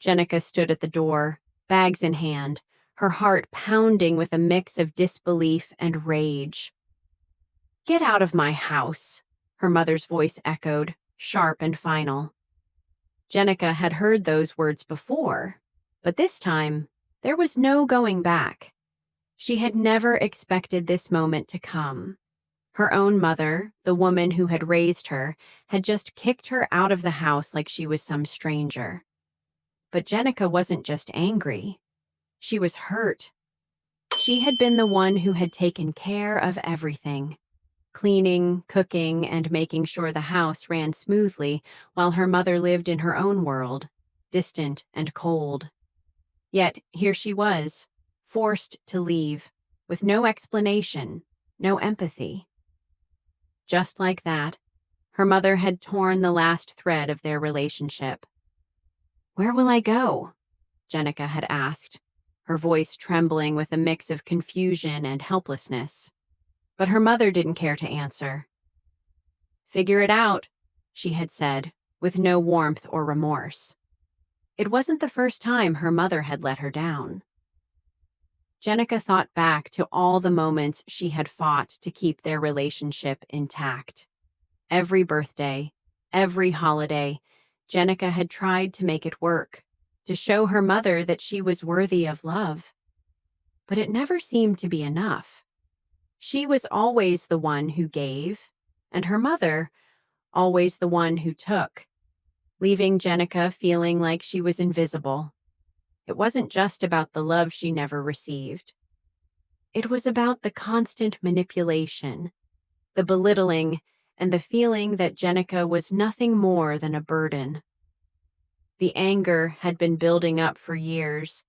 Jenica stood at the door, bags in hand, her heart pounding with a mix of disbelief and rage. "Get out of my house," her mother's voice echoed, sharp and final. Jenica had heard those words before, but this time, there was no going back. She had never expected this moment to come. Her own mother, the woman who had raised her, had just kicked her out of the house like she was some stranger. But Jenica wasn't just angry. She was hurt. She had been the one who had taken care of everything, cleaning, cooking, and making sure the house ran smoothly while her mother lived in her own world, distant and cold. Yet here she was, forced to leave, with no explanation, no empathy. Just like that, her mother had torn the last thread of their relationship. "Where will I go?" Jenica had asked, her voice trembling with a mix of confusion and helplessness. But her mother didn't care to answer. "Figure it out," she had said, with no warmth or remorse. It wasn't the first time her mother had let her down. Jenica thought back to all the moments she had fought to keep their relationship intact. Every birthday, every holiday, Jenica had tried to make it work, to show her mother that she was worthy of love. But it never seemed to be enough. She was always the one who gave, and her mother, always the one who took, leaving Jenica feeling like she was invisible. It wasn't just about the love she never received. It was about the constant manipulation, the belittling, and the feeling that Jenica was nothing more than a burden. The anger had been building up for years,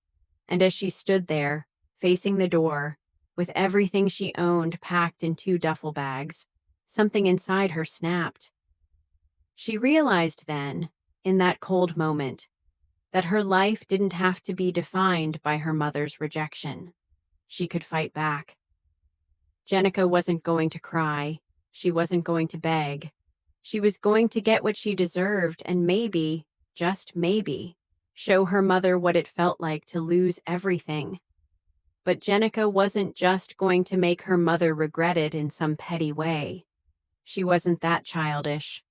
and as she stood there, facing the door, with everything she owned packed in 2 duffel bags, something inside her snapped. She realized then, in that cold moment, that her life didn't have to be defined by her mother's rejection. She could fight back. Jenica wasn't going to cry. She wasn't going to beg. She was going to get what she deserved and maybe, just maybe, show her mother what it felt like to lose everything. But Jenica wasn't just going to make her mother regret it in some petty way. She wasn't that childish.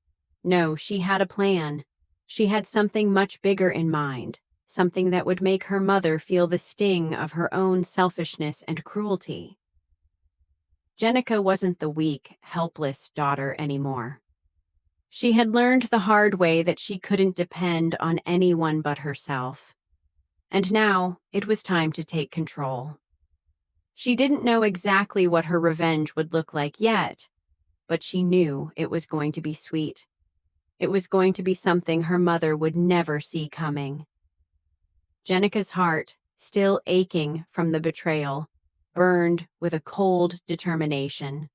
No, she had a plan. She had something much bigger in mind, something that would make her mother feel the sting of her own selfishness and cruelty. Jenica wasn't the weak, helpless daughter anymore. She had learned the hard way that she couldn't depend on anyone but herself. And now it was time to take control. She didn't know exactly what her revenge would look like yet, but she knew it was going to be sweet. It was going to be something her mother would never see coming. Jenica's heart, still aching from the betrayal, burned with a cold determination.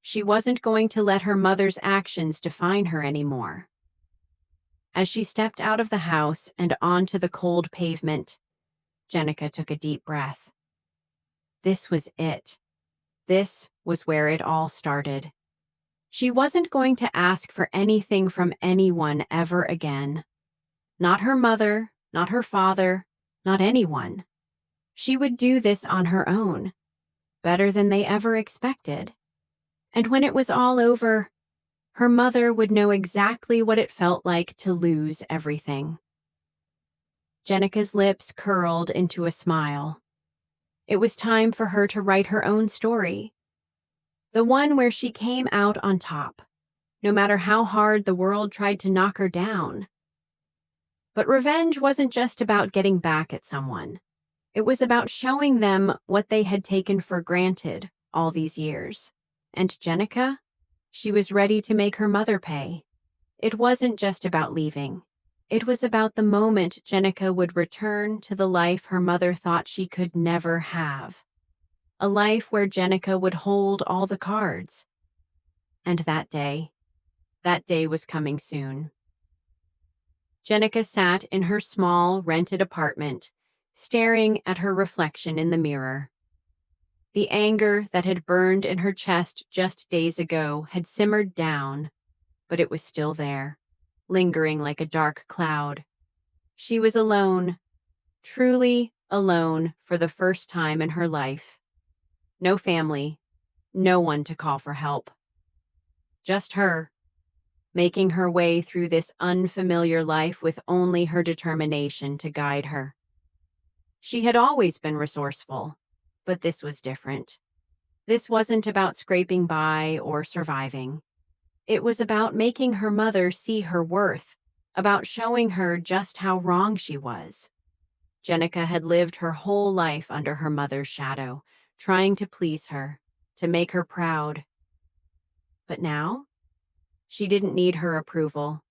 She wasn't going to let her mother's actions define her anymore. As she stepped out of the house and onto the cold pavement, Jenica took a deep breath. This was it. This was where it all started. She wasn't going to ask for anything from anyone ever again. Not her mother, not her father, not anyone. She would do this on her own, better than they ever expected. And when it was all over, her mother would know exactly what it felt like to lose everything. Jenica's lips curled into a smile. It was time for her to write her own story. The one where she came out on top, no matter how hard the world tried to knock her down. But revenge wasn't just about getting back at someone. It was about showing them what they had taken for granted all these years. And Jenica? She was ready to make her mother pay. It wasn't just about leaving. It was about the moment Jenica would return to the life her mother thought she could never have. A life where Jenica would hold all the cards. And that day was coming soon. Jenica sat in her small, rented apartment, staring at her reflection in the mirror. The anger that had burned in her chest just days ago had simmered down, but it was still there, lingering like a dark cloud. She was alone, truly alone for the first time in her life. No family, no one to call for help. Just her, making her way through this unfamiliar life with only her determination to guide her. She had always been resourceful, but this was different. This wasn't about scraping by or surviving. It was about making her mother see her worth, about showing her just how wrong she was. Jenica had lived her whole life under her mother's shadow, trying to please her, to make her proud. But now, she didn't need her approval.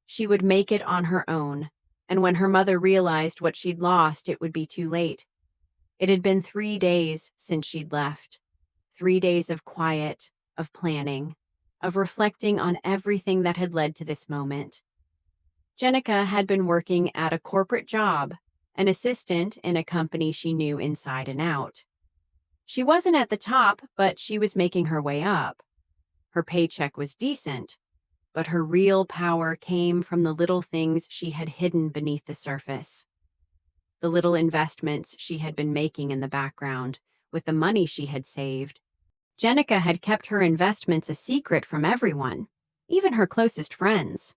She would make it on her own, and when her mother realized what she'd lost, it would be too late. It had been 3 days since she'd left. 3 days of quiet, of planning, of reflecting on everything that had led to this moment. Jenica had been working at a corporate job, an assistant in a company she knew inside and out. She wasn't at the top, but she was making her way up. Her paycheck was decent, but her real power came from the little things she had hidden beneath the surface. The little investments she had been making in the background, with the money she had saved. Jenica had kept her investments a secret from everyone, even her closest friends.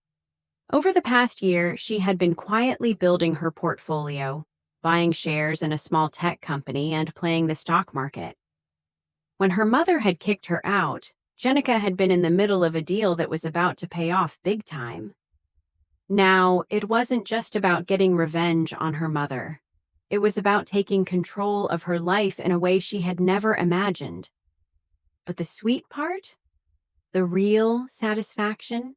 Over the past year, she had been quietly building her portfolio, buying shares in a small tech company and playing the stock market. When her mother had kicked her out, Jenica had been in the middle of a deal that was about to pay off big time. Now, it wasn't just about getting revenge on her mother. It was about taking control of her life in a way she had never imagined. But the sweet part? The real satisfaction?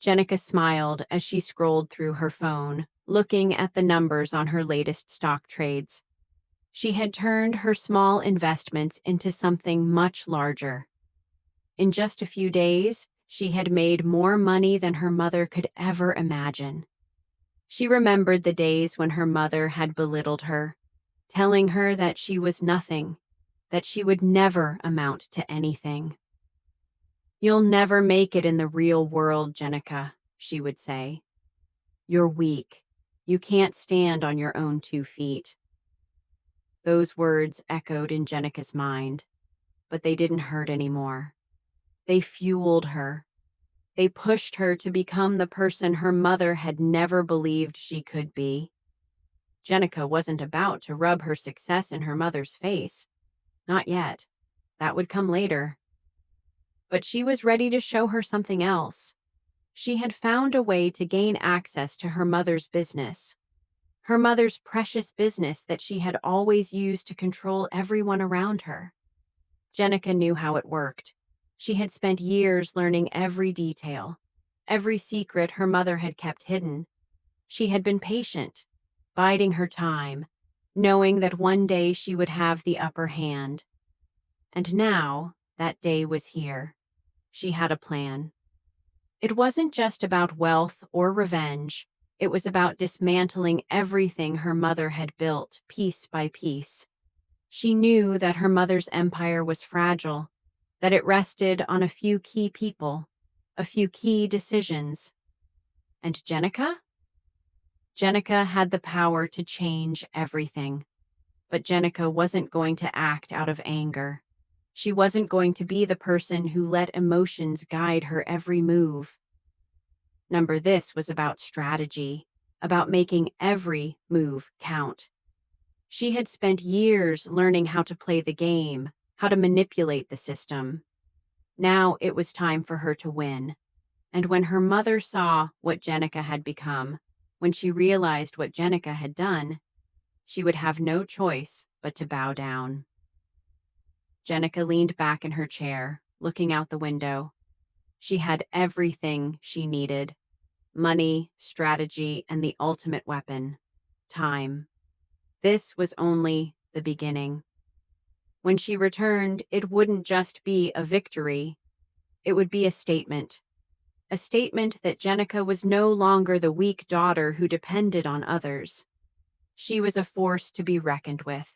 Jenica smiled as she scrolled through her phone, looking at the numbers on her latest stock trades. She had turned her small investments into something much larger. In just a few days, she had made more money than her mother could ever imagine. She remembered the days when her mother had belittled her, telling her that she was nothing, that she would never amount to anything. "You'll never make it in the real world, Jenica," she would say. "You're weak. You can't stand on your own 2 feet." Those words echoed in Jenica's mind, but they didn't hurt anymore. They fueled her. They pushed her to become the person her mother had never believed she could be. Jenica wasn't about to rub her success in her mother's face. Not yet. That would come later. But she was ready to show her something else. She had found a way to gain access to her mother's business. Her mother's precious business that she had always used to control everyone around her. Jenica knew how it worked. She had spent years learning every detail, every secret her mother had kept hidden. She had been patient, biding her time, knowing that one day she would have the upper hand. And now, that day was here. She had a plan. It wasn't just about wealth or revenge. It was about dismantling everything her mother had built, piece by piece. She knew that her mother's empire was fragile, that it rested on a few key people, a few key decisions. And Jenica? Jenica had the power to change everything. But Jenica wasn't going to act out of anger. She wasn't going to be the person who let emotions guide her every move. This was about strategy, about making every move count. She had spent years learning how to play the game, how to manipulate the system. Now it was time for her to win. And when her mother saw what Jenica had become, when she realized what Jenica had done, she would have no choice but to bow down. Jenica leaned back in her chair, looking out the window. She had everything she needed: money, strategy, and the ultimate weapon: time. This was only the beginning. When she returned, it wouldn't just be a victory. It would be a statement that Jenica was no longer the weak daughter who depended on others. She was a force to be reckoned with.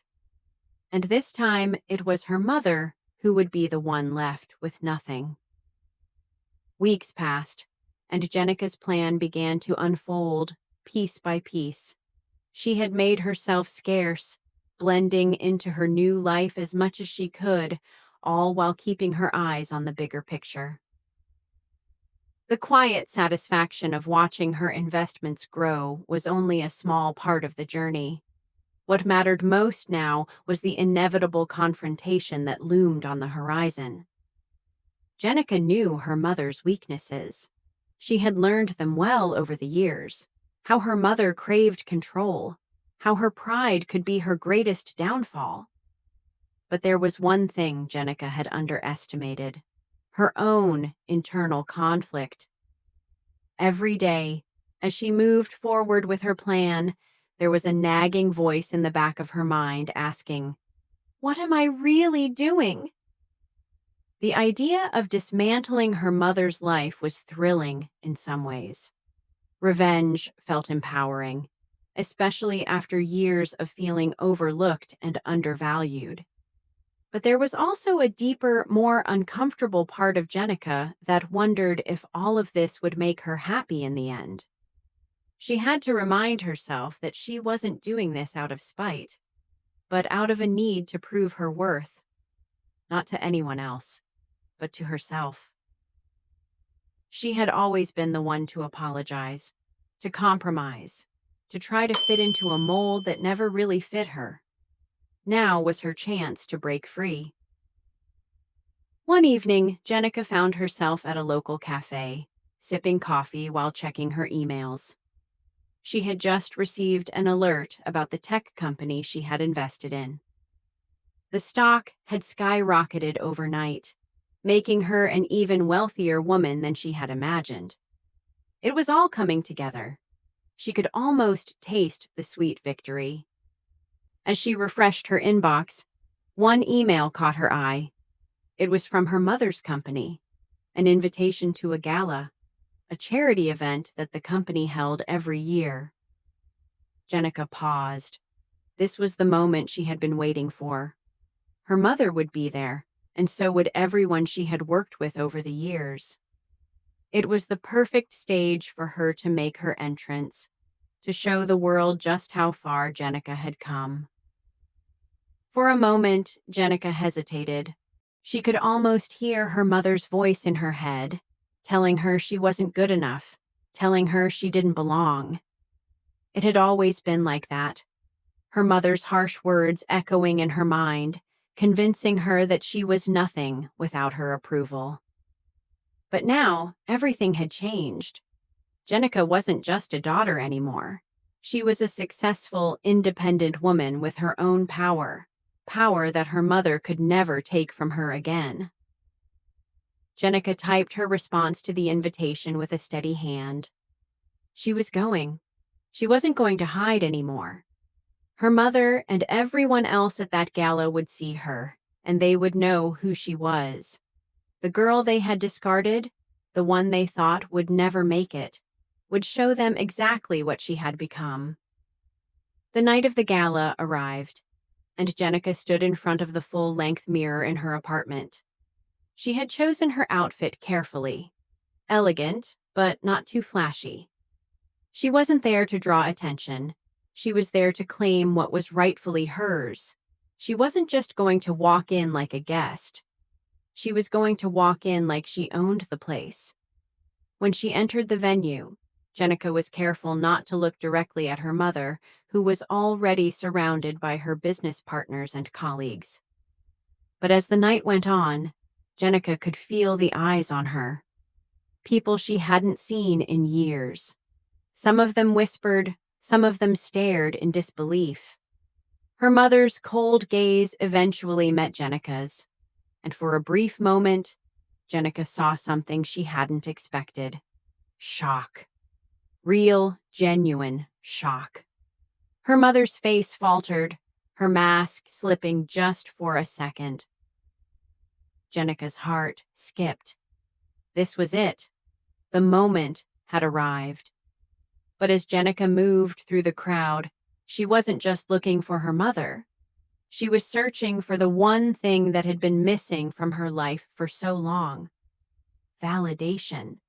And this time, it was her mother who would be the one left with nothing. Weeks passed, and Jenica's plan began to unfold, piece by piece. She had made herself scarce, blending into her new life as much as she could, all while keeping her eyes on the bigger picture. The quiet satisfaction of watching her investments grow was only a small part of the journey. What mattered most now was the inevitable confrontation that loomed on the horizon. Jenica knew her mother's weaknesses. She had learned them well over the years. How her mother craved control, how her pride could be her greatest downfall. But there was one thing Jenica had underestimated: her own internal conflict. Every day, as she moved forward with her plan, there was a nagging voice in the back of her mind asking, "What am I really doing?" The idea of dismantling her mother's life was thrilling in some ways. Revenge felt empowering, especially after years of feeling overlooked and undervalued. But there was also a deeper, more uncomfortable part of Jenica that wondered if all of this would make her happy in the end. She had to remind herself that she wasn't doing this out of spite, but out of a need to prove her worth, not to anyone else, but to herself. She had always been the one to apologize, to compromise, to try to fit into a mold that never really fit her. Now was her chance to break free. One evening, Jenica found herself at a local cafe, sipping coffee while checking her emails. She had just received an alert about the tech company she had invested in. The stock had skyrocketed overnight, making her an even wealthier woman than she had imagined. It was all coming together. She could almost taste the sweet victory. As she refreshed her inbox, one email caught her eye. It was from her mother's company, an invitation to a gala, a charity event that the company held every year. Jenica paused. This was the moment she had been waiting for. Her mother would be there, and so would everyone she had worked with over the years. It was the perfect stage for her to make her entrance, to show the world just how far Jenica had come. For a moment, Jenica hesitated. She could almost hear her mother's voice in her head, telling her she wasn't good enough, telling her she didn't belong. It had always been like that. Her mother's harsh words echoing in her mind, convincing her that she was nothing without her approval. But now, everything had changed. Jenica wasn't just a daughter anymore. She was a successful, independent woman with her own power that her mother could never take from her again. Jenica typed her response to the invitation with a steady hand. She was going. She wasn't going to hide anymore. Her mother and everyone else at that gala would see her, and they would know who she was. The girl they had discarded, the one they thought would never make it, would show them exactly what she had become. The night of the gala arrived, and Jenica stood in front of the full-length mirror in her apartment. She had chosen her outfit carefully, elegant, but not too flashy. She wasn't there to draw attention. She was there to claim what was rightfully hers. She wasn't just going to walk in like a guest. She was going to walk in like she owned the place. When she entered the venue, Jenica was careful not to look directly at her mother, who was already surrounded by her business partners and colleagues. But as the night went on, Jenica could feel the eyes on her. People she hadn't seen in years. Some of them whispered, some of them stared in disbelief. Her mother's cold gaze eventually met Jenica's, and for a brief moment, Jenica saw something she hadn't expected. Shock. Real, genuine shock. Her mother's face faltered, her mask slipping just for a second. Jenica's heart skipped. This was it. The moment had arrived. But as Jenica moved through the crowd, she wasn't just looking for her mother. She was searching for the one thing that had been missing from her life for so long: validation.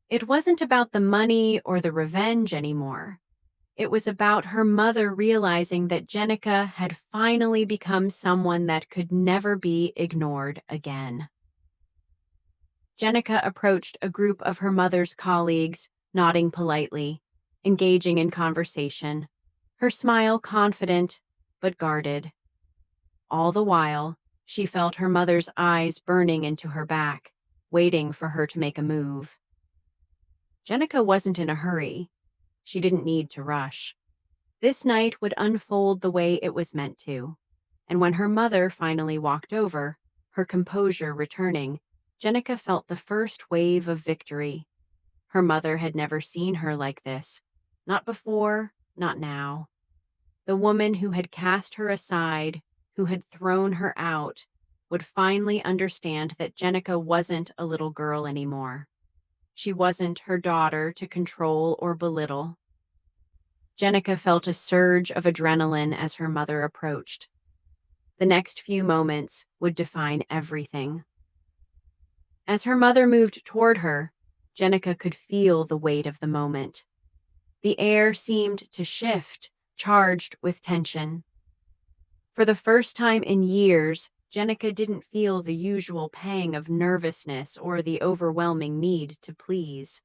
It wasn't about the money or the revenge anymore. It was about her mother realizing that Jenica had finally become someone that could never be ignored again. Jenica approached a group of her mother's colleagues, nodding politely, engaging in conversation, her smile confident but guarded. All the while, she felt her mother's eyes burning into her back, waiting for her to make a move. Jenica wasn't in a hurry. She didn't need to rush. This night would unfold the way it was meant to. And when her mother finally walked over, her composure returning, Jenica felt the first wave of victory. Her mother had never seen her like this. Not before, not now. The woman who had cast her aside, who had thrown her out, would finally understand that Jenica wasn't a little girl anymore. She wasn't her daughter to control or belittle. Jenica felt a surge of adrenaline as her mother approached. The next few moments would define everything. As her mother moved toward her, Jenica could feel the weight of the moment. The air seemed to shift, charged with tension. For the first time in years, Jenica didn't feel the usual pang of nervousness or the overwhelming need to please.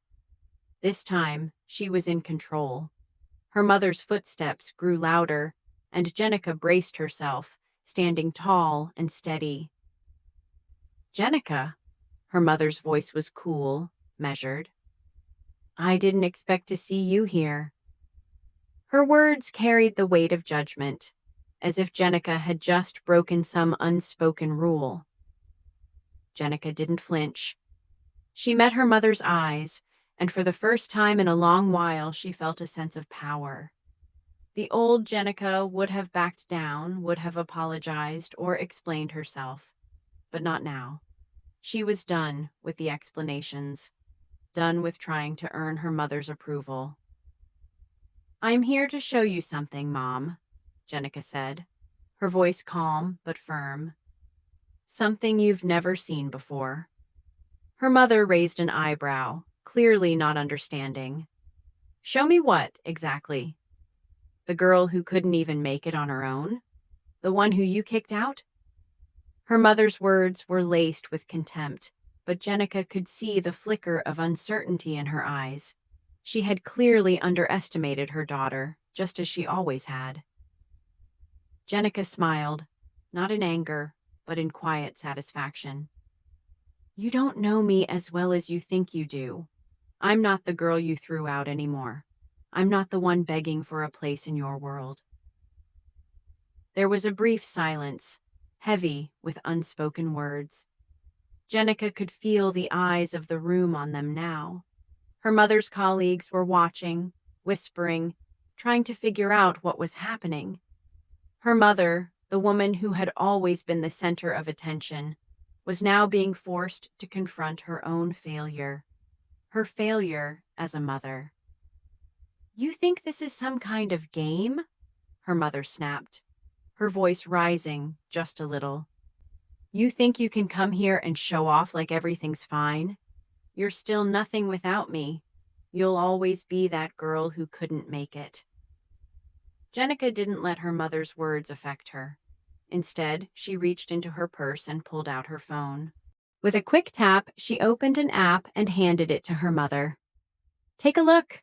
This time, she was in control. Her mother's footsteps grew louder, and Jenica braced herself, standing tall and steady. "Jenica," her mother's voice was cool, measured. "I didn't expect to see you here." Her words carried the weight of judgment, as if Jenica had just broken some unspoken rule. Jenica didn't flinch. She met her mother's eyes, and for the first time in a long while she felt a sense of power. The old Jenica would have backed down, would have apologized or explained herself, but not now. She was done with the explanations, done with trying to earn her mother's approval. "I'm here to show you something, Mom," Jenica said, her voice calm but firm. "Something you've never seen before." Her mother raised an eyebrow, clearly not understanding. "Show me what, exactly? The girl who couldn't even make it on her own? The one who you kicked out?" Her mother's words were laced with contempt, but Jenica could see the flicker of uncertainty in her eyes. She had clearly underestimated her daughter, just as she always had. Jenica smiled, not in anger, but in quiet satisfaction. "You don't know me as well as you think you do. I'm not the girl you threw out anymore. I'm not the one begging for a place in your world." There was a brief silence, heavy with unspoken words. Jenica could feel the eyes of the room on them now. Her mother's colleagues were watching, whispering, trying to figure out what was happening. Her mother, the woman who had always been the center of attention, was now being forced to confront her own failure. Her failure as a mother. "You think this is some kind of game?" her mother snapped, her voice rising just a little. "You think you can come here and show off like everything's fine? You're still nothing without me. You'll always be that girl who couldn't make it." Jenica didn't let her mother's words affect her. Instead, she reached into her purse and pulled out her phone. With a quick tap, she opened an app and handed it to her mother. "Take a look."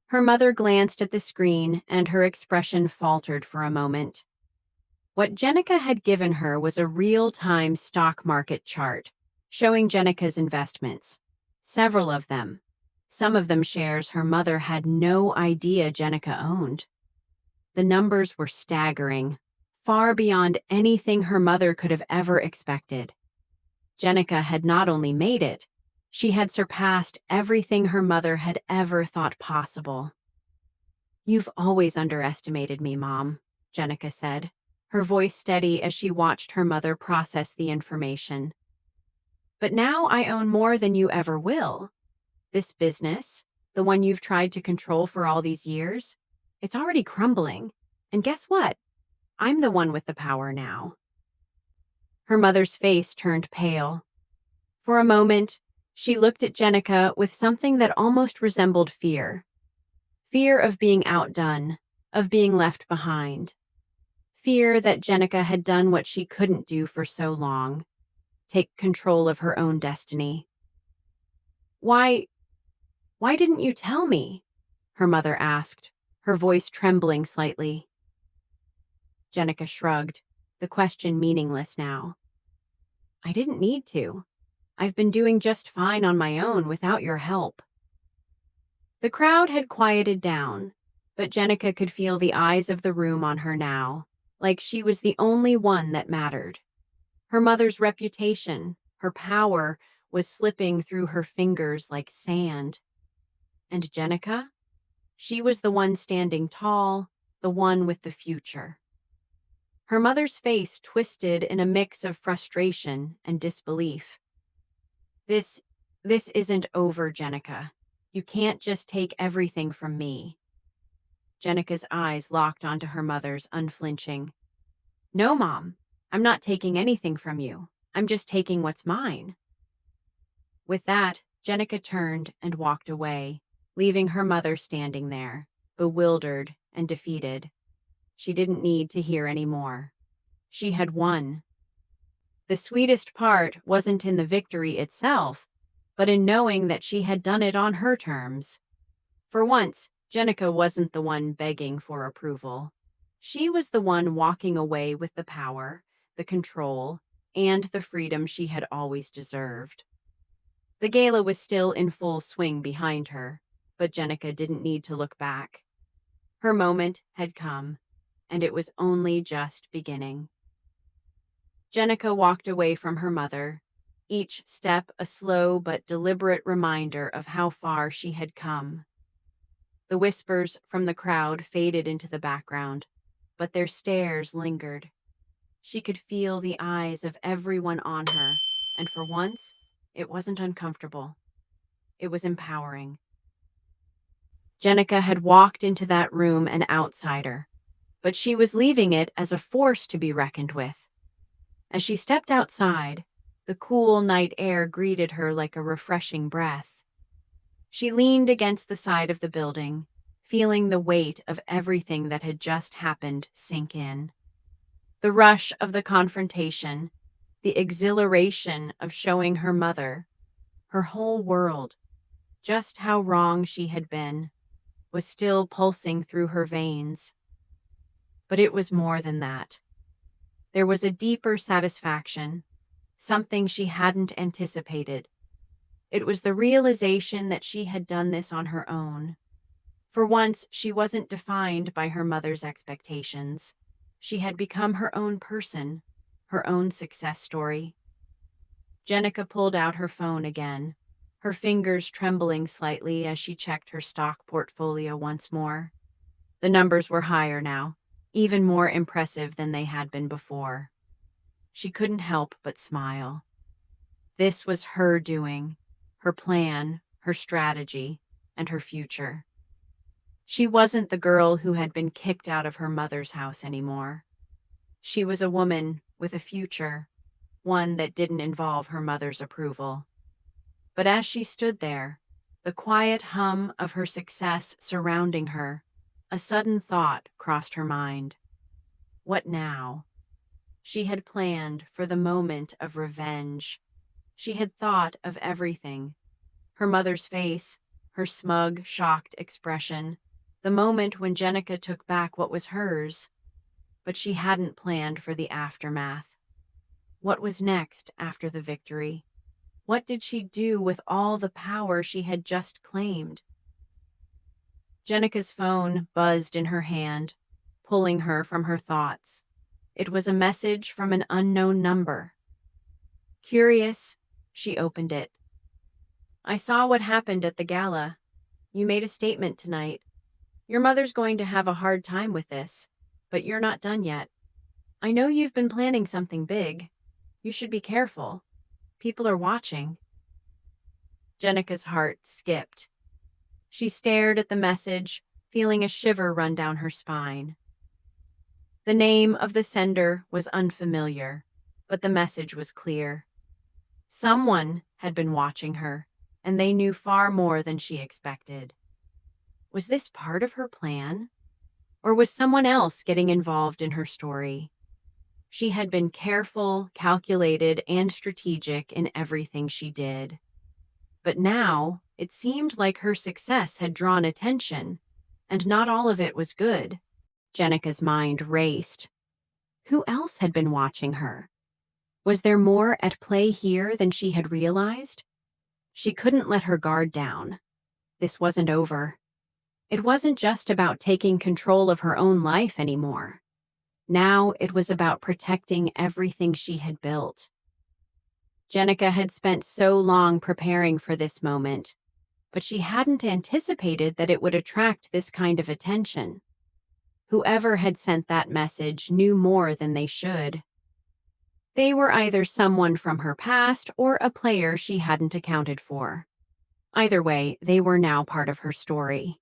Her mother glanced at the screen, and her expression faltered for a moment. What Jenica had given her was a real-time stock market chart, showing Jenica's investments. Several of them. Some of them shares her mother had no idea Jenica owned. The numbers were staggering, far beyond anything her mother could have ever expected. Jenica had not only made it, she had surpassed everything her mother had ever thought possible. "You've always underestimated me, Mom," Jenica said, her voice steady as she watched her mother process the information. "But now I own more than you ever will. This business, the one you've tried to control for all these years, it's already crumbling. And guess what? I'm the one with the power now." Her mother's face turned pale. For a moment, She looked at Jenica with something that almost resembled fear. Fear of being outdone, of being left behind. Fear that Jenica had done what she couldn't do for so long, take control of her own destiny. Why, why didn't you tell me? Her mother asked, her voice trembling slightly. Jenica shrugged, the question meaningless now. I didn't need to. I've been doing just fine on my own without your help. The crowd had quieted down, but Jenica could feel the eyes of the room on her now, like she was the only one that mattered. Her mother's reputation, her power, was slipping through her fingers like sand. And Jenica? She was the one standing tall, the one with the future. Her mother's face twisted in a mix of frustration and disbelief. This isn't over, Jenica. You can't just take everything from me. Jenica's eyes locked onto her mother's, unflinching. No, Mom. I'm not taking anything from you. I'm just taking what's mine. With that, Jenica turned and walked away, leaving her mother standing there, bewildered and defeated. She didn't need to hear any more. She had won. The sweetest part wasn't in the victory itself, but in knowing that she had done it on her terms. For once, Jenica wasn't the one begging for approval. She was the one walking away with the power, the control, and the freedom she had always deserved. The gala was still in full swing behind her, but Jenica didn't need to look back. Her moment had come, and it was only just beginning. Jenica walked away from her mother, each step a slow but deliberate reminder of how far she had come. The whispers from the crowd faded into the background, but their stares lingered. She could feel the eyes of everyone on her, and for once, it wasn't uncomfortable. It was empowering. Jenica had walked into that room an outsider, but she was leaving it as a force to be reckoned with. As she stepped outside, the cool night air greeted her like a refreshing breath. She leaned against the side of the building, feeling the weight of everything that had just happened sink in. The rush of the confrontation, the exhilaration of showing her mother, her whole world, just how wrong she had been, was still pulsing through her veins. But it was more than that. There was a deeper satisfaction, something she hadn't anticipated. It was the realization that she had done this on her own. For once, she wasn't defined by her mother's expectations. She had become her own person, her own success story. Jenica pulled out her phone again, her fingers trembling slightly as she checked her stock portfolio once more. The numbers were higher now, even more impressive than they had been before. She couldn't help but smile. This was her doing, her plan, her strategy, and her future. She wasn't the girl who had been kicked out of her mother's house anymore. She was a woman with a future, one that didn't involve her mother's approval. But as she stood there, the quiet hum of her success surrounding her, a sudden thought crossed her mind. What now? She had planned for the moment of revenge. She had thought of everything. Her mother's face, her smug, shocked expression, the moment when Jenica took back what was hers. But she hadn't planned for the aftermath. What was next after the victory? What did she do with all the power she had just claimed? Jenica's phone buzzed in her hand, pulling her from her thoughts. It was a message from an unknown number. Curious, she opened it. I saw what happened at the gala. You made a statement tonight. Your mother's going to have a hard time with this, but you're not done yet. I know you've been planning something big. You should be careful. People are watching. Jenica's heart skipped. She stared at the message, feeling a shiver run down her spine. The name of the sender was unfamiliar, but the message was clear. Someone had been watching her, and they knew far more than she expected. Was this part of her plan? Or was someone else getting involved in her story? She had been careful, calculated, and strategic in everything she did. But now, it seemed like her success had drawn attention, and not all of it was good. Jenica's mind raced. Who else had been watching her? Was there more at play here than she had realized? She couldn't let her guard down. This wasn't over. It wasn't just about taking control of her own life anymore. Now it was about protecting everything she had built. Jenica had spent so long preparing for this moment, but she hadn't anticipated that it would attract this kind of attention. Whoever had sent that message knew more than they should. They were either someone from her past or a player she hadn't accounted for. Either way, they were now part of her story.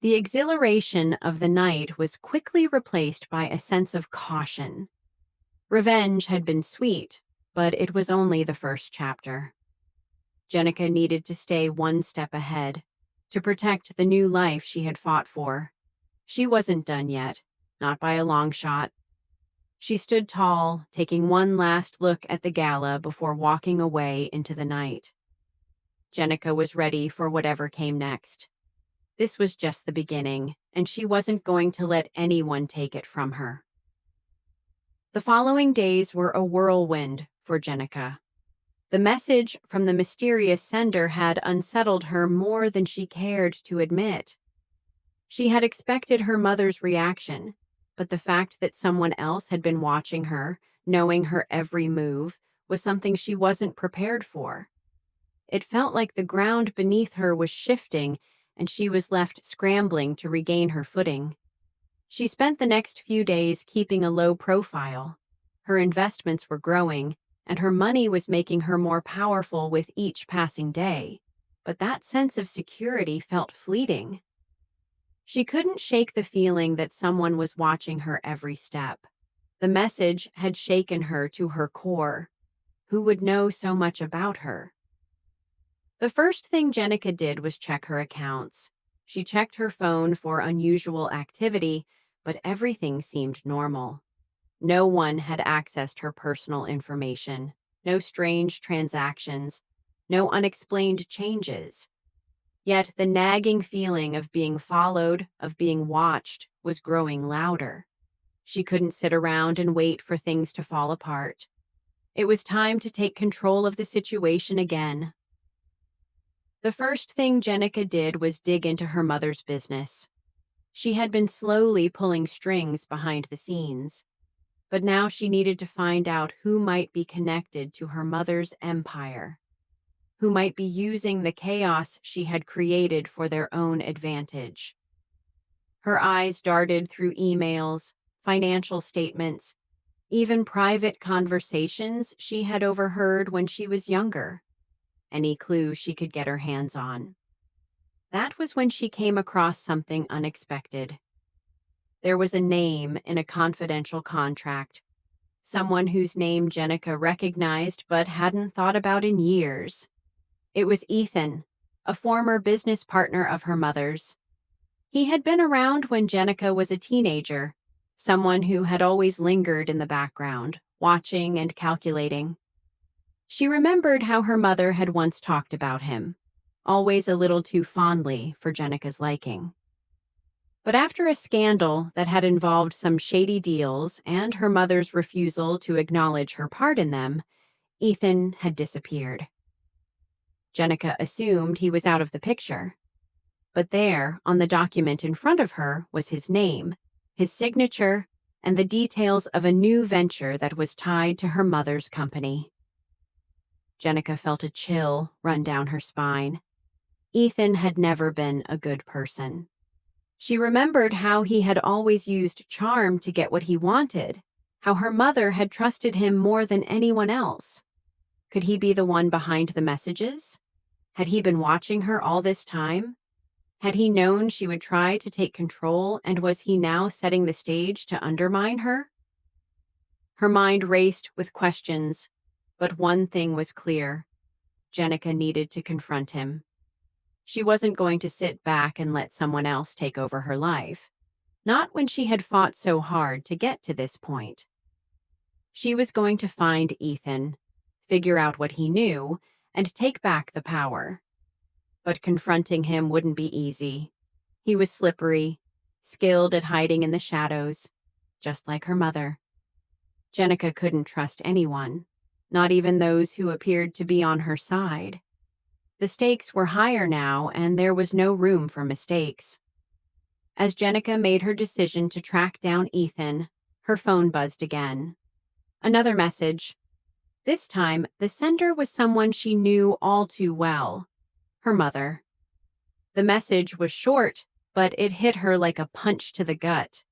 The exhilaration of the night was quickly replaced by a sense of caution. Revenge had been sweet, but it was only the first chapter. Jenica needed to stay one step ahead, to protect the new life she had fought for. She wasn't done yet, not by a long shot. She stood tall, taking one last look at the gala before walking away into the night. Jenica was ready for whatever came next. This was just the beginning, and she wasn't going to let anyone take it from her. The following days were a whirlwind for Jenica. The message from the mysterious sender had unsettled her more than she cared to admit. She had expected her mother's reaction, but the fact that someone else had been watching her, knowing her every move, was something she wasn't prepared for. It felt like the ground beneath her was shifting, and she was left scrambling to regain her footing. She spent the next few days keeping a low profile. Her investments were growing, and her money was making her more powerful with each passing day. But that sense of security felt fleeting. She couldn't shake the feeling that someone was watching her every step. The message had shaken her to her core. Who would know so much about her? The first thing Jenica did was check her accounts. She checked her phone for unusual activity, but everything seemed normal. No one had accessed her personal information, no strange transactions, no unexplained changes. Yet the nagging feeling of being followed, of being watched, was growing louder. She couldn't sit around and wait for things to fall apart. It was time to take control of the situation again. The first thing Jenica did was dig into her mother's business. She had been slowly pulling strings behind the scenes, but now she needed to find out who might be connected to her mother's empire, who might be using the chaos she had created for their own advantage. Her eyes darted through emails, financial statements, even private conversations she had overheard when she was younger. Any clue she could get her hands on. That was when she came across something unexpected. There was a name in a confidential contract, someone whose name Jenica recognized but hadn't thought about in years. It was Ethan, a former business partner of her mother's. He had been around when Jenica was a teenager, someone who had always lingered in the background, watching and calculating. She remembered how her mother had once talked about him, always a little too fondly for Jenica's liking. But after a scandal that had involved some shady deals and her mother's refusal to acknowledge her part in them, Ethan had disappeared. Jenica assumed he was out of the picture. But there, on the document in front of her, was his name, his signature, and the details of a new venture that was tied to her mother's company. Jenica felt a chill run down her spine. Ethan had never been a good person. She remembered how he had always used charm to get what he wanted, how her mother had trusted him more than anyone else. Could he be the one behind the messages? Had he been watching her all this time? Had he known she would try to take control, and was he now setting the stage to undermine her? Her mind raced with questions, But one thing was clear. Jenica needed to confront him. She wasn't going to sit back and let someone else take over her life. Not when she had fought so hard to get to this point. She was going to find Ethan, figure out what he knew, and take back the power. But confronting him wouldn't be easy. He was slippery, skilled at hiding in the shadows, just like her mother. Jenica couldn't trust anyone, not even those who appeared to be on her side. The stakes were higher now, and there was no room for mistakes. As Jenica made her decision to track down Ethan, her phone buzzed again. Another message. This time, the sender was someone she knew all too well, her mother. The message was short, but it hit her like a punch to the gut.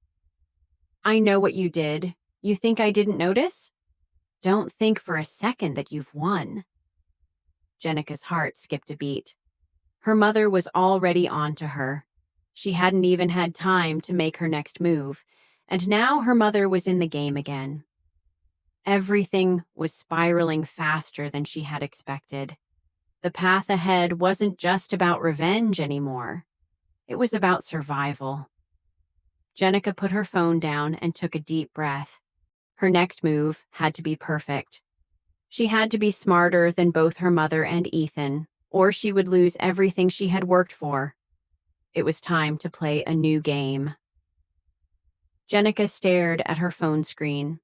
I know what you did. You think I didn't notice? Don't think for a second that you've won. Jenica's heart skipped a beat. Her mother was already on to her. She hadn't even had time to make her next move, and now her mother was in the game again. Everything was spiraling faster than she had expected. The path ahead wasn't just about revenge anymore. It was about survival. Jenica put her phone down and took a deep breath. Her next move had to be perfect. She had to be smarter than both her mother and Ethan, or she would lose everything she had worked for. It was time to play a new game. Jenica stared at her phone screen,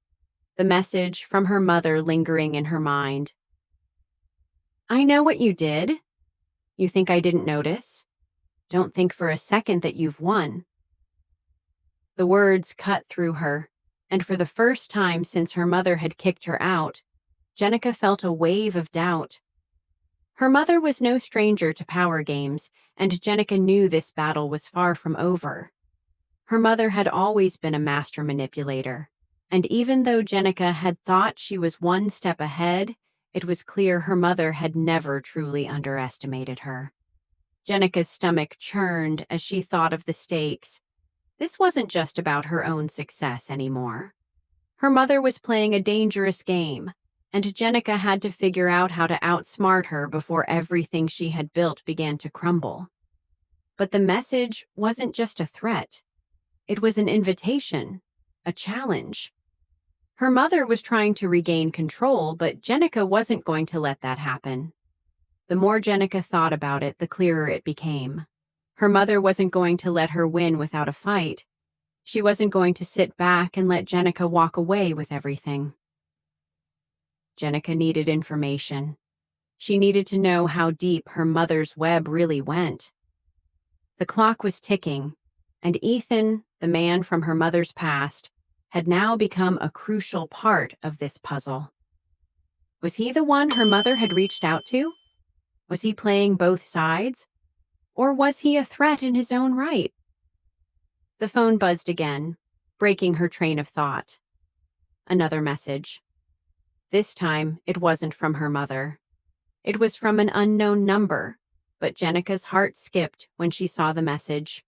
the message from her mother lingering in her mind. I know what you did. You think I didn't notice? Don't think for a second that you've won. The words cut through her, and for the first time since her mother had kicked her out, Jenica felt a wave of doubt. Her mother was no stranger to power games, and Jenica knew this battle was far from over. Her mother had always been a master manipulator, and even though Jenica had thought she was one step ahead, it was clear her mother had never truly underestimated her. Jenica's stomach churned as she thought of the stakes. This wasn't just about her own success anymore. Her mother was playing a dangerous game, and Jenica had to figure out how to outsmart her before everything she had built began to crumble. But the message wasn't just a threat. It was an invitation, a challenge. Her mother was trying to regain control, but Jenica wasn't going to let that happen. The more Jenica thought about it, the clearer it became. Her mother wasn't going to let her win without a fight. She wasn't going to sit back and let Jenica walk away with everything. Jenica needed information. She needed to know how deep her mother's web really went. The clock was ticking, and Ethan, the man from her mother's past, had now become a crucial part of this puzzle. Was he the one her mother had reached out to? Was he playing both sides? Or was he a threat in his own right? The phone buzzed again, breaking her train of thought. Another message. This time, it wasn't from her mother. It was from an unknown number, but Jenica's heart skipped when she saw the message.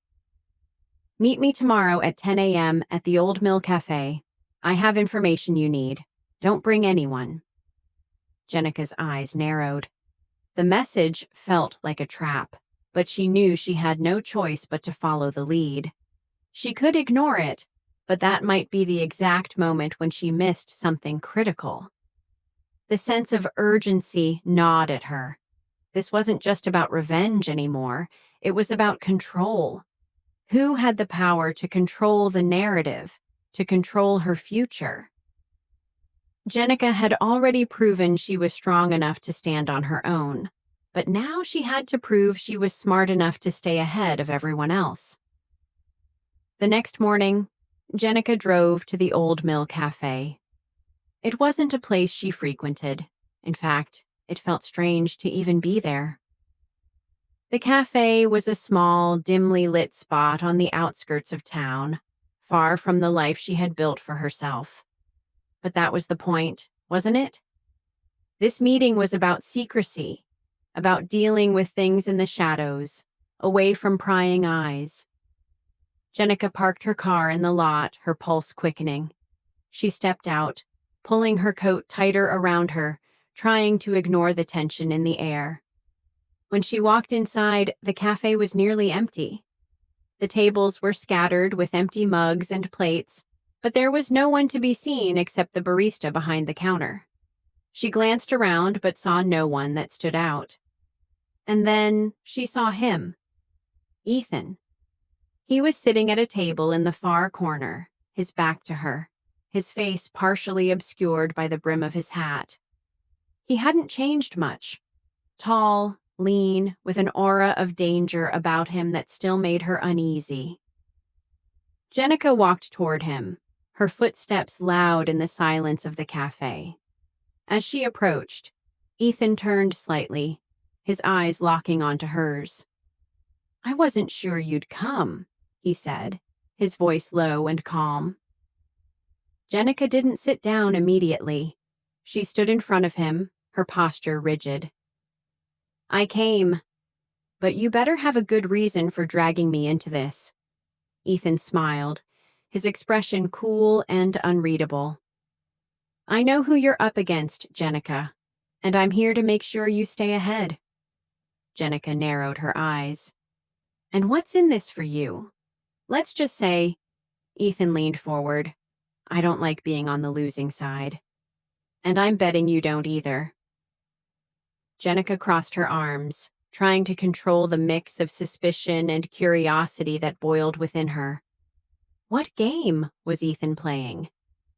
Meet me tomorrow at 10 a.m. at the Old Mill Cafe. I have information you need. Don't bring anyone. Jenica's eyes narrowed. The message felt like a trap, but she knew she had no choice but to follow the lead. She could ignore it, but that might be the exact moment when she missed something critical. The sense of urgency gnawed at her. This wasn't just about revenge anymore. It was about control. Who had the power to control the narrative, to control her future? Jenica had already proven she was strong enough to stand on her own, but now she had to prove she was smart enough to stay ahead of everyone else. The next morning, Jenica drove to the Old Mill Cafe. It wasn't a place she frequented. In fact, it felt strange to even be there. The cafe was a small, dimly lit spot on the outskirts of town, far from the life she had built for herself. But that was the point, wasn't it? This meeting was about secrecy, about dealing with things in the shadows, away from prying eyes. Jenica parked her car in the lot, her pulse quickening. She stepped out, pulling her coat tighter around her, trying to ignore the tension in the air. When she walked inside, the cafe was nearly empty. The tables were scattered with empty mugs and plates, but there was no one to be seen except the barista behind the counter. She glanced around but saw no one that stood out. And then she saw him, Ethan. He was sitting at a table in the far corner, his back to her, his face partially obscured by the brim of his hat. He hadn't changed much. Tall, lean, with an aura of danger about him that still made her uneasy. Jenica walked toward him, her footsteps loud in the silence of the cafe. As she approached, Ethan turned slightly, his eyes locking onto hers. "I wasn't sure you'd come," he said, his voice low and calm. Jenica didn't sit down immediately. She stood in front of him, her posture rigid. "I came, but you better have a good reason for dragging me into this." Ethan smiled, his expression cool and unreadable. "I know who you're up against, Jenica, and I'm here to make sure you stay ahead." Jenica narrowed her eyes. "And what's in this for you? Let's just say," Ethan leaned forward, "I don't like being on the losing side. And I'm betting you don't either." Jenica crossed her arms, trying to control the mix of suspicion and curiosity that boiled within her. What game was Ethan playing?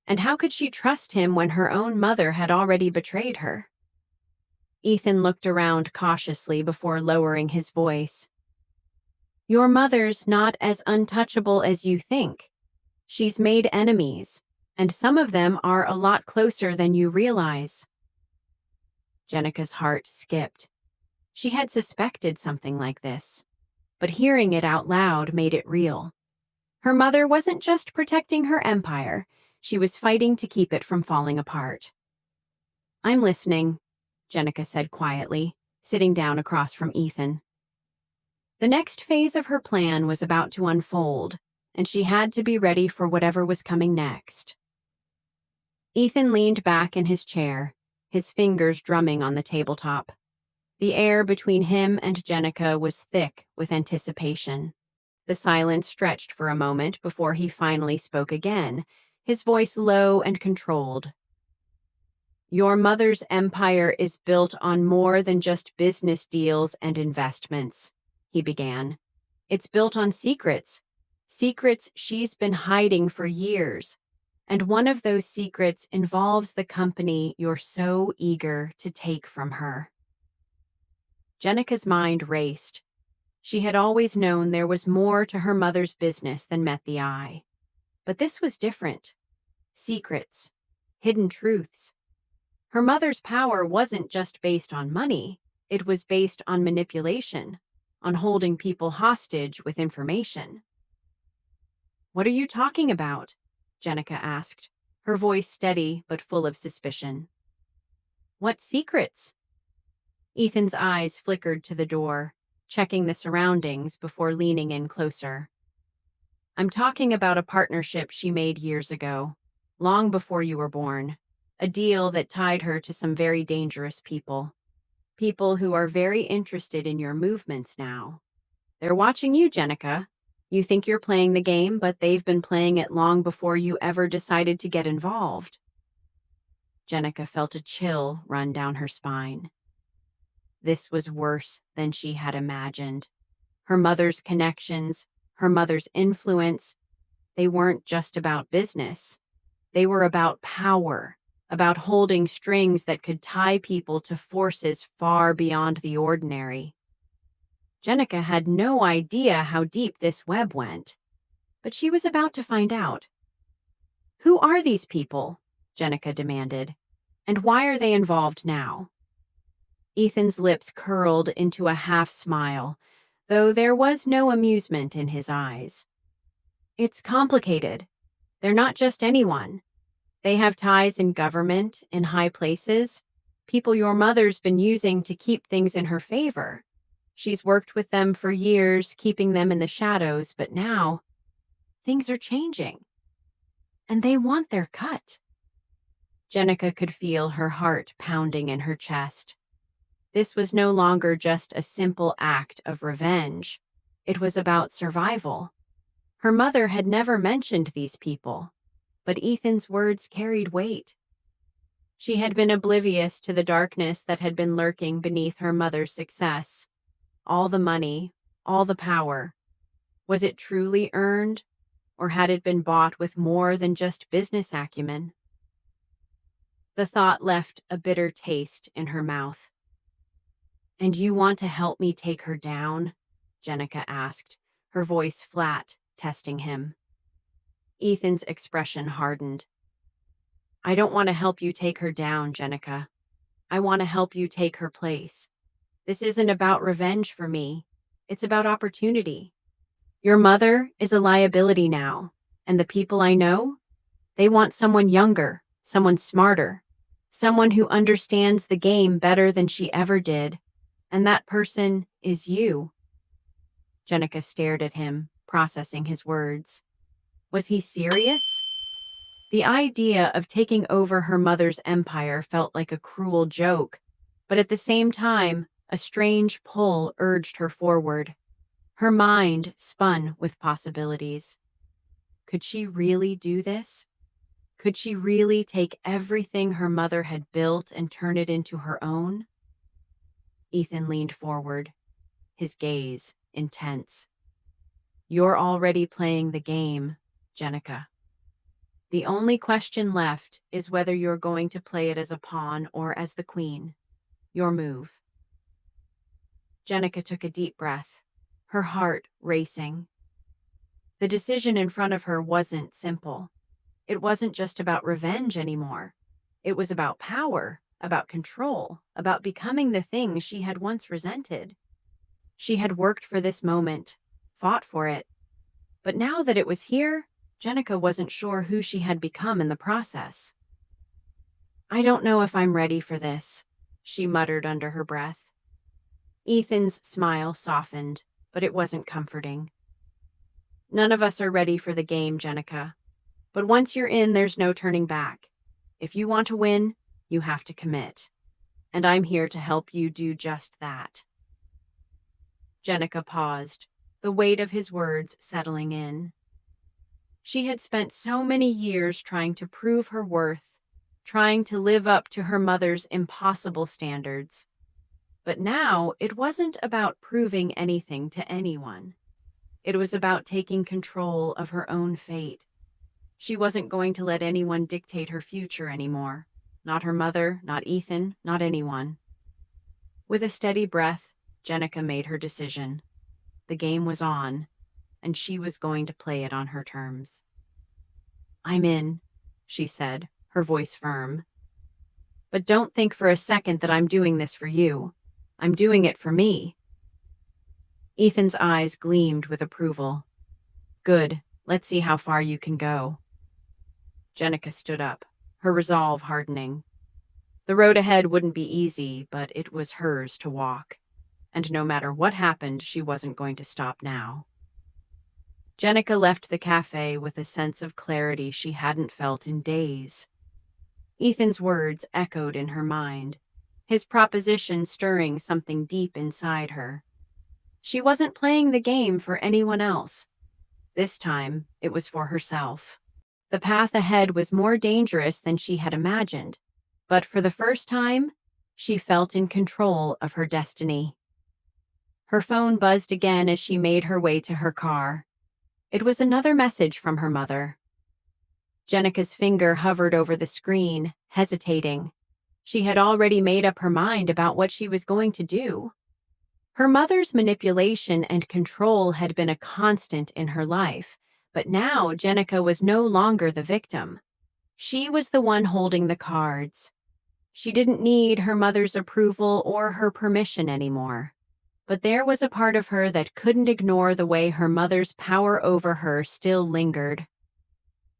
And how could she trust him when her own mother had already betrayed her? Ethan looked around cautiously before lowering his voice. "Your mother's not as untouchable as you think. She's made enemies, and some of them are a lot closer than you realize." Jenica's heart skipped. She had suspected something like this, but hearing it out loud made it real. Her mother wasn't just protecting her empire, she was fighting to keep it from falling apart. "I'm listening," Jenica said quietly, sitting down across from Ethan. The next phase of her plan was about to unfold, and she had to be ready for whatever was coming next. Ethan leaned back in his chair, his fingers drumming on the tabletop. The air between him and Jenica was thick with anticipation. The silence stretched for a moment before he finally spoke again, his voice low and controlled. "Your mother's empire is built on more than just business deals and investments," he began. "It's built on secrets she's been hiding for years. And one of those secrets involves the company you're so eager to take from her." Jenica's mind raced. She had always known there was more to her mother's business than met the eye. But this was different. Secrets. Hidden truths. Her mother's power wasn't just based on money. It was based on manipulation, on holding people hostage with information. "What are you talking about?" Jenica asked, her voice steady but full of suspicion. "What secrets?" Ethan's eyes flickered to the door, checking the surroundings before leaning in closer. "I'm talking about a partnership she made years ago, long before you were born, a deal that tied her to some very dangerous people. People who are very interested in your movements now. They're watching you, Jenica. You think you're playing the game, but they've been playing it long before you ever decided to get involved." Jenica felt a chill run down her spine. This was worse than she had imagined. Her mother's connections, her mother's influence, they weren't just about business. They were about power, about holding strings that could tie people to forces far beyond the ordinary. Jenica had no idea how deep this web went, but she was about to find out. "Who are these people?" Jenica demanded. "And why are they involved now?" Ethan's lips curled into a half smile, though there was no amusement in his eyes. "It's complicated. They're not just anyone. They have ties in government, in high places, people your mother's been using to keep things in her favor. She's worked with them for years, keeping them in the shadows, but now things are changing. And they want their cut." Jenica could feel her heart pounding in her chest. This was no longer just a simple act of revenge. It was about survival. Her mother had never mentioned these people, but Ethan's words carried weight. She had been oblivious to the darkness that had been lurking beneath her mother's success. All the money, all the power. Was it truly earned, or had it been bought with more than just business acumen? The thought left a bitter taste in her mouth. "And you want to help me take her down?" Jenica asked, her voice flat, testing him. Ethan's expression hardened. "I don't want to help you take her down, Jenica. I want to help you take her place. This isn't about revenge for me. It's about opportunity. Your mother is a liability now, and the people I know, they want someone younger, someone smarter, someone who understands the game better than she ever did, and that person is you." Jenica stared at him, processing his words. Was he serious? The idea of taking over her mother's empire felt like a cruel joke, but at the same time, a strange pull urged her forward. Her mind spun with possibilities. Could she really do this? Could she really take everything her mother had built and turn it into her own? Ethan leaned forward, his gaze intense. "You're already playing the game, Jenica. The only question left is whether you're going to play it as a pawn or as the queen. Your move." Jenica took a deep breath, her heart racing. The decision in front of her wasn't simple. It wasn't just about revenge anymore. It was about power, about control, about becoming the thing she had once resented. She had worked for this moment, fought for it. But now that it was here, Jenica wasn't sure who she had become in the process. "I don't know if I'm ready for this," she muttered under her breath. Ethan's smile softened, but it wasn't comforting. "None of us are ready for the game, Jenica. But once you're in, there's no turning back. If you want to win, you have to commit. And I'm here to help you do just that." Jenica paused, the weight of his words settling in. She had spent so many years trying to prove her worth, trying to live up to her mother's impossible standards. But now it wasn't about proving anything to anyone. It was about taking control of her own fate. She wasn't going to let anyone dictate her future anymore. Not her mother, not Ethan, not anyone. With a steady breath, Jenica made her decision. The game was on, and she was going to play it on her terms. "I'm in," she said, her voice firm. "But don't think for a second that I'm doing this for you. I'm doing it for me." Ethan's eyes gleamed with approval. "Good. Let's see how far you can go." Jenica stood up, her resolve hardening. The road ahead wouldn't be easy, but it was hers to walk. And no matter what happened, she wasn't going to stop now. Jenica left the cafe with a sense of clarity she hadn't felt in days. Ethan's words echoed in her mind, his proposition stirring something deep inside her. She wasn't playing the game for anyone else. This time, it was for herself. The path ahead was more dangerous than she had imagined, but for the first time, she felt in control of her destiny. Her phone buzzed again as she made her way to her car. It was another message from her mother. Jenica's finger hovered over the screen, hesitating. She had already made up her mind about what she was going to do. Her mother's manipulation and control had been a constant in her life, but now Jenica was no longer the victim. She was the one holding the cards. She didn't need her mother's approval or her permission anymore. But there was a part of her that couldn't ignore the way her mother's power over her still lingered.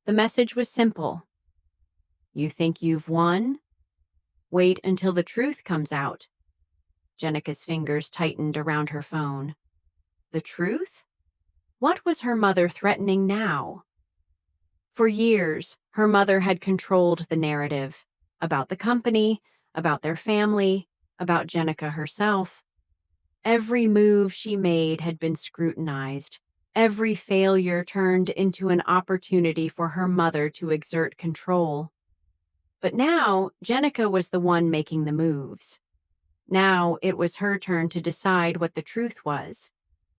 The message was simple. "You think you've won? Wait until the truth comes out." Jenica's fingers tightened around her phone. The truth? What was her mother threatening now? For years, her mother had controlled the narrative. about the company, about their family, about Jenica herself. Every move she made had been scrutinized. Every failure turned into an opportunity for her mother to exert control. But now, Jenica was the one making the moves. Now it was her turn to decide what the truth was.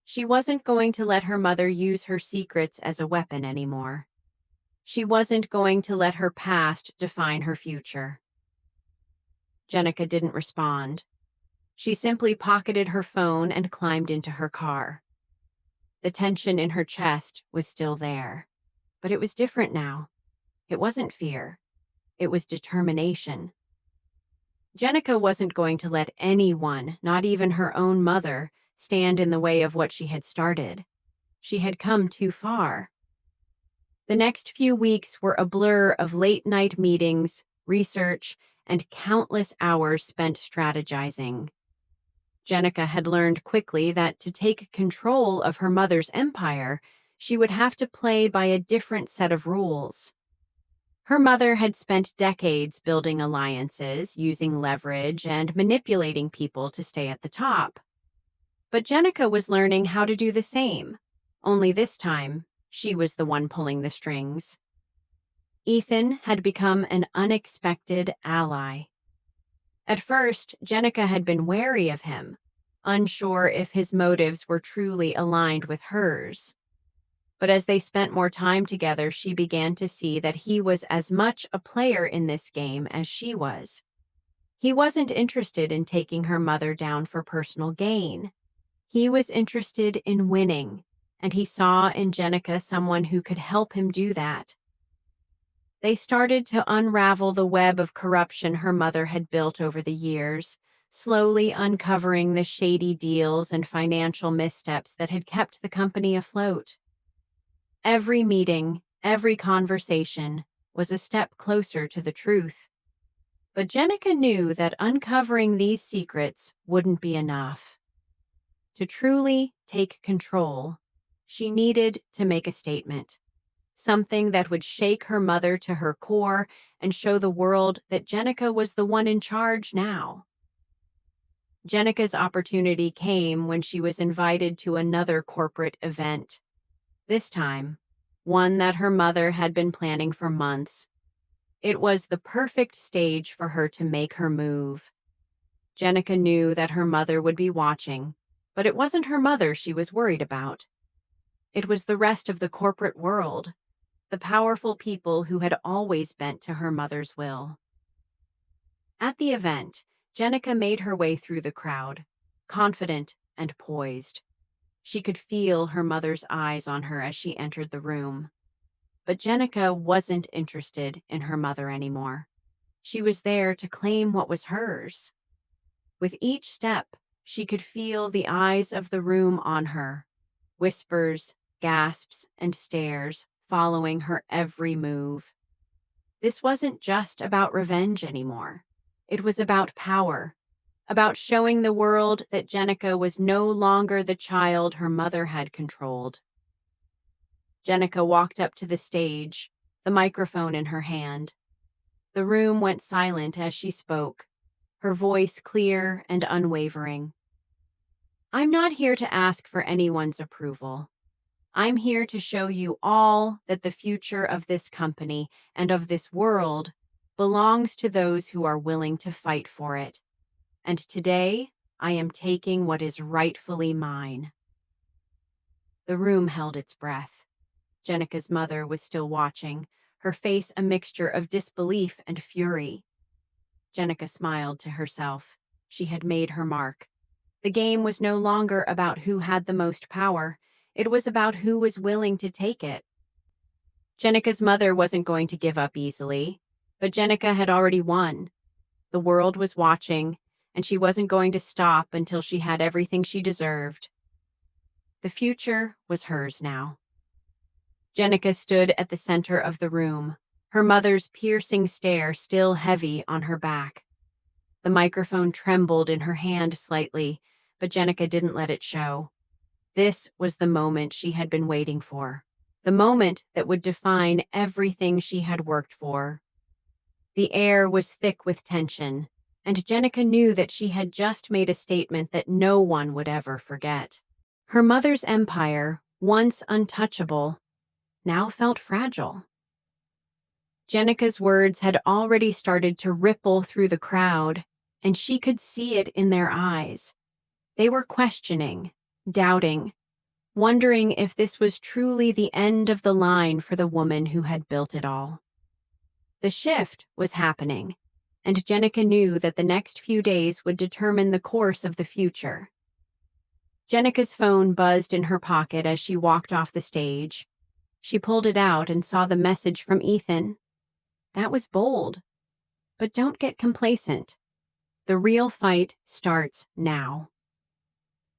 She wasn't going to let her mother use her secrets as a weapon anymore. She wasn't going to let her past define her future. Jenica didn't respond. She simply pocketed her phone and climbed into her car. The tension in her chest was still there, but it was different now. It wasn't fear. It was determination. Jenica wasn't going to let anyone, not even her own mother, stand in the way of what she had started. She had come too far. The next few weeks were a blur of late-night meetings, research, and countless hours spent strategizing. Jenica had learned quickly that to take control of her mother's empire, she would have to play by a different set of rules. Her mother had spent decades building alliances, using leverage, and manipulating people to stay at the top. But Jenica was learning how to do the same, only this time, she was the one pulling the strings. Ethan had become an unexpected ally. At first, Jenica had been wary of him, unsure if his motives were truly aligned with hers. But as they spent more time together, she began to see that he was as much a player in this game as she was. He wasn't interested in taking her mother down for personal gain. He was interested in winning, and he saw in Jenica someone who could help him do that. They started to unravel the web of corruption her mother had built over the years, slowly uncovering the shady deals and financial missteps that had kept the company afloat. Every meeting, every conversation was a step closer to the truth. But Jenica knew that uncovering these secrets wouldn't be enough. To truly take control, she needed to make a statement. Something that would shake her mother to her core and show the world that Jenica was the one in charge now. Jenica's opportunity came when she was invited to another corporate event. This time, one that her mother had been planning for months. It was the perfect stage for her to make her move. Jenica knew that her mother would be watching, but it wasn't her mother she was worried about. It was the rest of the corporate world, the powerful people who had always bent to her mother's will. At the event, Jenica made her way through the crowd, confident and poised. She could feel her mother's eyes on her as she entered the room. But Jenica wasn't interested in her mother anymore. She was there to claim what was hers. With each step, she could feel the eyes of the room on her, whispers, gasps, and stares following her every move. This wasn't just about revenge anymore. It was about power, about showing the world that Jenica was no longer the child her mother had controlled. Jenica walked up to the stage, the microphone in her hand. The room went silent as she spoke, her voice clear and unwavering. "I'm not here to ask for anyone's approval. I'm here to show you all that the future of this company and of this world belongs to those who are willing to fight for it. And today, I am taking what is rightfully mine." The room held its breath. Jenica's mother was still watching, her face a mixture of disbelief and fury. Jenica smiled to herself. She had made her mark. The game was no longer about who had the most power. It was about who was willing to take it. Jenica's mother wasn't going to give up easily, but Jenica had already won. The world was watching, and she wasn't going to stop until she had everything she deserved. The future was hers now. Jenica stood at the center of the room, her mother's piercing stare still heavy on her back. The microphone trembled in her hand slightly, but Jenica didn't let it show. This was the moment she had been waiting for, the moment that would define everything she had worked for. The air was thick with tension, and Jenica knew that she had just made a statement that no one would ever forget. Her mother's empire, once untouchable, now felt fragile. Jenica's words had already started to ripple through the crowd, and she could see it in their eyes. They were questioning, doubting, wondering if this was truly the end of the line for the woman who had built it all. The shift was happening, and Jenica knew that the next few days would determine the course of the future. Jenica's phone buzzed in her pocket as she walked off the stage. She pulled it out and saw the message from Ethan. That was bold. But don't get complacent. The real fight starts now.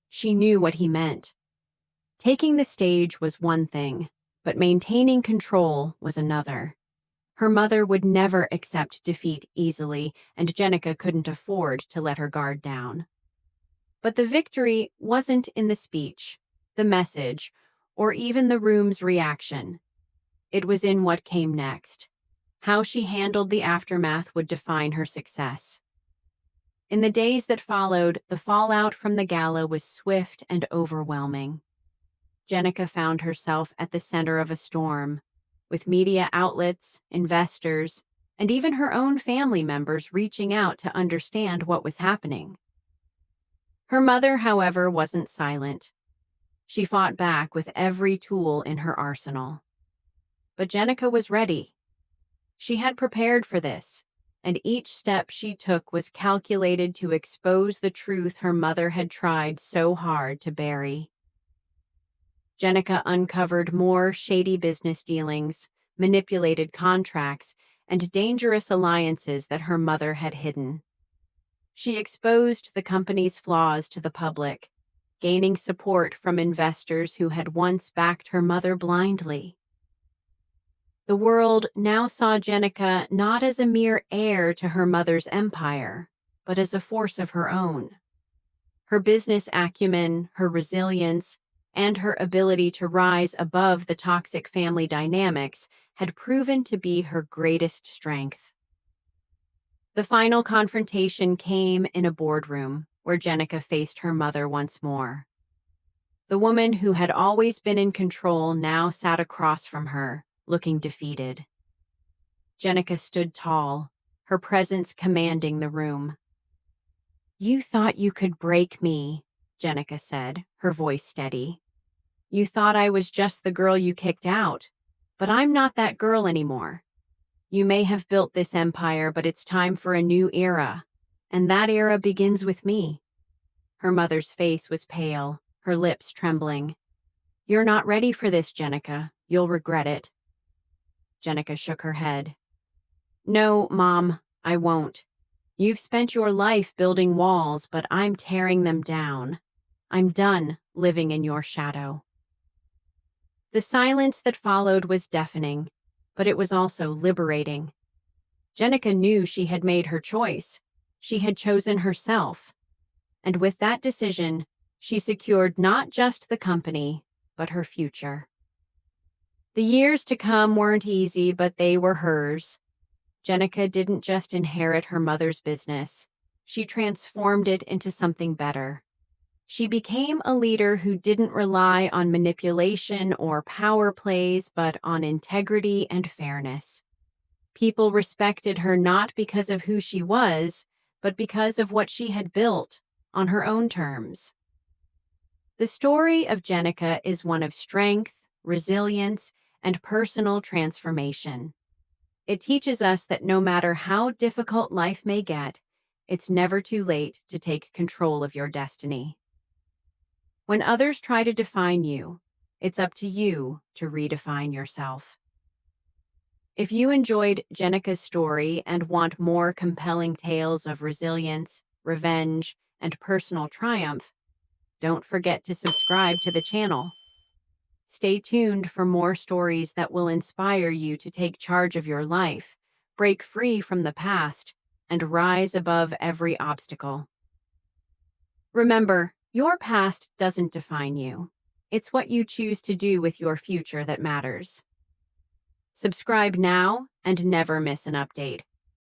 She knew what he meant. Taking the stage was one thing, but maintaining control was another. Her mother would never accept defeat easily, and Jenica couldn't afford to let her guard down. But the victory wasn't in the speech, the message, or even the room's reaction. It was in what came next. How she handled the aftermath would define her success. In the days that followed, the fallout from the gala was swift and overwhelming. Jenica found herself at the center of a storm, with media outlets, investors, and even her own family members reaching out to understand what was happening. Her mother, however, wasn't silent. She fought back with every tool in her arsenal. But Jenica was ready. She had prepared for this, and each step she took was calculated to expose the truth her mother had tried so hard to bury. Jenica uncovered more shady business dealings, manipulated contracts, and dangerous alliances that her mother had hidden. She exposed the company's flaws to the public, gaining support from investors who had once backed her mother blindly. The world now saw Jenica not as a mere heir to her mother's empire, but as a force of her own. Her business acumen, her resilience, and her ability to rise above the toxic family dynamics had proven to be her greatest strength. The final confrontation came in a boardroom where Jenica faced her mother once more. The woman who had always been in control now sat across from her, looking defeated. Jenica stood tall, her presence commanding the room. "You thought you could break me," Jenica said, her voice steady. "You thought I was just the girl you kicked out, but I'm not that girl anymore. You may have built this empire, but it's time for a new era, and that era begins with me." Her mother's face was pale, her lips trembling. "You're not ready for this, Jenica. You'll regret it." Jenica shook her head. "No, Mom, I won't. You've spent your life building walls, but I'm tearing them down. I'm done living in your shadow." The silence that followed was deafening, but it was also liberating. Jenica knew she had made her choice. She had chosen herself. And with that decision, she secured not just the company, but her future. The years to come weren't easy, but they were hers. Jenica didn't just inherit her mother's business. She transformed it into something better. She became a leader who didn't rely on manipulation or power plays, but on integrity and fairness. People respected her not because of who she was, but because of what she had built on her own terms. The story of Jenica is one of strength, resilience, and personal transformation. It teaches us that no matter how difficult life may get, it's never too late to take control of your destiny. When others try to define you, it's up to you to redefine yourself. If you enjoyed Jenica's story and want more compelling tales of resilience, revenge, and personal triumph, don't forget to subscribe to the channel. Stay tuned for more stories that will inspire you to take charge of your life, break free from the past, and rise above every obstacle. Remember, your past doesn't define you. It's what you choose to do with your future that matters. Subscribe now and never miss an update.